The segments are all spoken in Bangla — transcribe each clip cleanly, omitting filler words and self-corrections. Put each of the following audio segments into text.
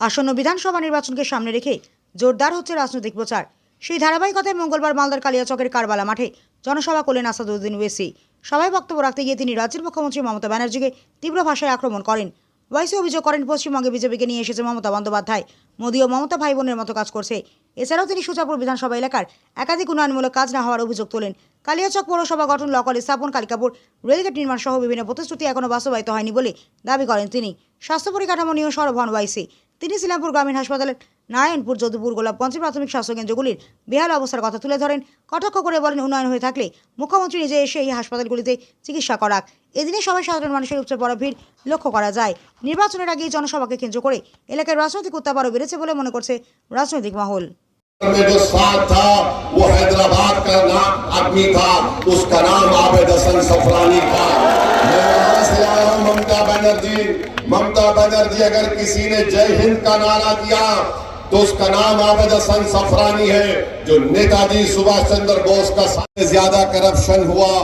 আসন্ন বিধানসভা নির্বাচনকে সামনে রেখে জোরদার হচ্ছে রাজনৈতিক প্রচার। সেই ধারাবাহিকতায় মঙ্গলবার মালদার কালিয়াচকের কারবালা মাঠে জনসভা করলেন আসাদুদ্দিন ওয়েসি। সভায় বক্তব্য রাখতে গিয়ে তিনি রাজ্যের মুখ্যমন্ত্রী মমতা ব্যানার্জিকে তীব্র ভাষায় আক্রমণ করেন। ওয়াইসি অভিযোগ করেন, পশ্চিমবঙ্গে বিজেপিকে নিয়ে এসেছে মমতা বন্দ্যোপাধ্যায়। মোদী ও মমতা ভাই বোনের মতো কাজ করছে। এছাড়াও তিনি সুচাপুর বিধানসভা এলাকার একাধিক উন্নয়নমূলক কাজ না হওয়ার অভিযোগ তোলেন। কালিয়াচক পৌরসভা গঠন, লকল স্থাপন, কালিকাপুর রেলগেট নির্মাণ সহ বিভিন্ন প্রতিশ্রুতি এখনও বাস্তবায়িত হয়নি বলে দাবি করেন তিনি। স্বাস্থ্য পরিকাঠামো নিয়েও সরব হন ওয়াইসি। তিনি শ্রীরামপুর গ্রামীণ হাসপাতালের নারায়ণপুর, যদুপুর, গোলাপগঞ্জ প্রাথমিক স্বাস্থ্যকেন্দ্রগুলির বেহাল অবস্থার কথা তুলে ধরেন। কটাক্ষ করে বলেন, উন্নয়ন হয়ে থাকলে মুখ্যমন্ত্রী নিজে এসে এই হাসপাতালগুলিতে চিকিৎসা করাক। এদিনে সবাই সাধারণ মানুষের উপচে পড়া ভিড় লক্ষ্য করা যায়। নির্বাচনের আগে জনসভাকে কেন্দ্র করে এলাকার রাজনৈতিক উত্তাপ আরও বেড়েছে বলে মনে করছে রাজনৈতিক মহল। में जो साथ था वो हैदराबाद का नाम आदमी था, उसका नाम आबिद हसन सफरानी था। मैं वहां से आया हूं ममता बनर्जी अगर किसी ने जय हिंद का नारा दिया तो उसका नाम आबिद हसन सफरानी है। जो नेताजी सुभाष चंद्र बोस का सबसे ज्यादा करप्शन हुआ,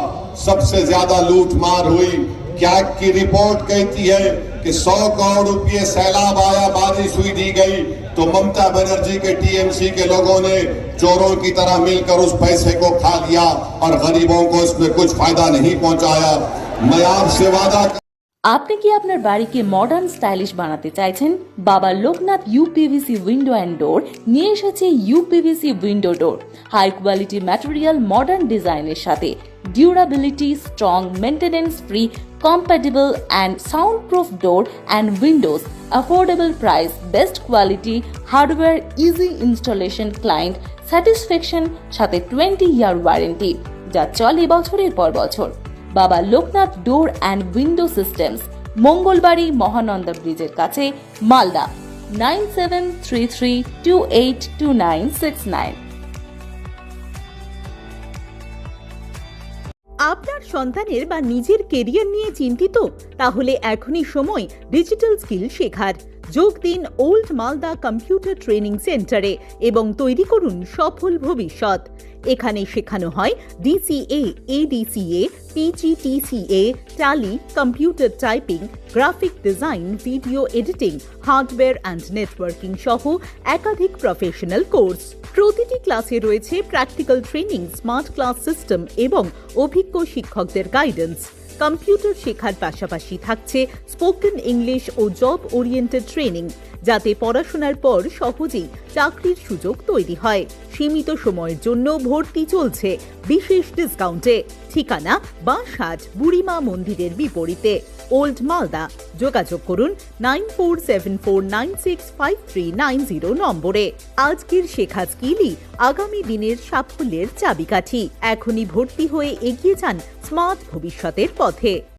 सबसे ज्यादा लूट मार हुई। क्या की रिपोर्ट कहती है कि 100 करोड़ रुपये सैलाब आया, बारिश हुई दी गई, तो ममता बनर्जी के टीएमसी के लोगों ने चोरों की तरह मिलकर उस पैसे को खा लिया और गरीबों को इसमें कुछ फायदा नहीं पहुंचाया। मैं आपसे वादा আপনি কি আপনার বাড়িকে মডার্ন স্টাইলিশ বানাতে চাইছেন? বাবা Loknath uPVC window and door নিয়ে এসেছে ইউপিভিসি উইন্ডো ডোর। হাই কোয়ালিটি ম্যাটেরিয়াল, মডার্ন ডিজাইনের সাথে durability, strong, maintenance free, compatible and soundproof door and windows, affordable price, best quality, hardware, easy installation, client satisfaction, সাথে 20-year ওয়ারেন্টি যা চলে বছরের পর বছর। বাবা Loknath door and window systems, Mangalbari Mahananda ব্রিজের কাছে, মালদা। 9733282969। আপনার সন্তানের বা নিজের কেরিয়ার নিয়ে চিন্তিত? তাহলে এখনই সময় ডিজিটাল স্কিল শেখার। যোগ দিন ওল্ড মালদা কম্পিউটার ট্রেনিং সেন্টারে এবং তৈরি করুন সফল ভবিষ্যৎ। এখানে শেখানো হয় DCA, ADCA, PGTCA, Tally, computer typing, graphic design, video editing, hardware and networking সহ একাধিক প্রফেশনাল কোর্স। প্রতিটি ক্লাসে রয়েছে practical training, smart class system এবং অভিজ্ঞ শিক্ষকদের গাইডেন্স। কম্পিউটার শেখার পাশাপাশি থাকছে স্পোকেন ইংলিশ ও জব ওরিয়েন্টেড ট্রেনিং, যাতে পড়াশোনার পর সহজেই চাকরির সুযোগ তৈরি হয়। সীমিত সময়ের জন্য ভর্তি চলছে বিশেষ ডিসকাউন্টে। ঠিকানা বাঁশহাট বুড়িমা মন্দিরের বিপরীতে, ওল্ড মালদা। যোগাযোগ করুন 9474965390 নম্বরে। আজকের শেখা স্কিলই আগামী দিনের সাফল্যের চাবিকাঠি। এখনই ভর্তি হয়ে এগিয়ে যান স্মার্ট ভবিষ্যতের পথে।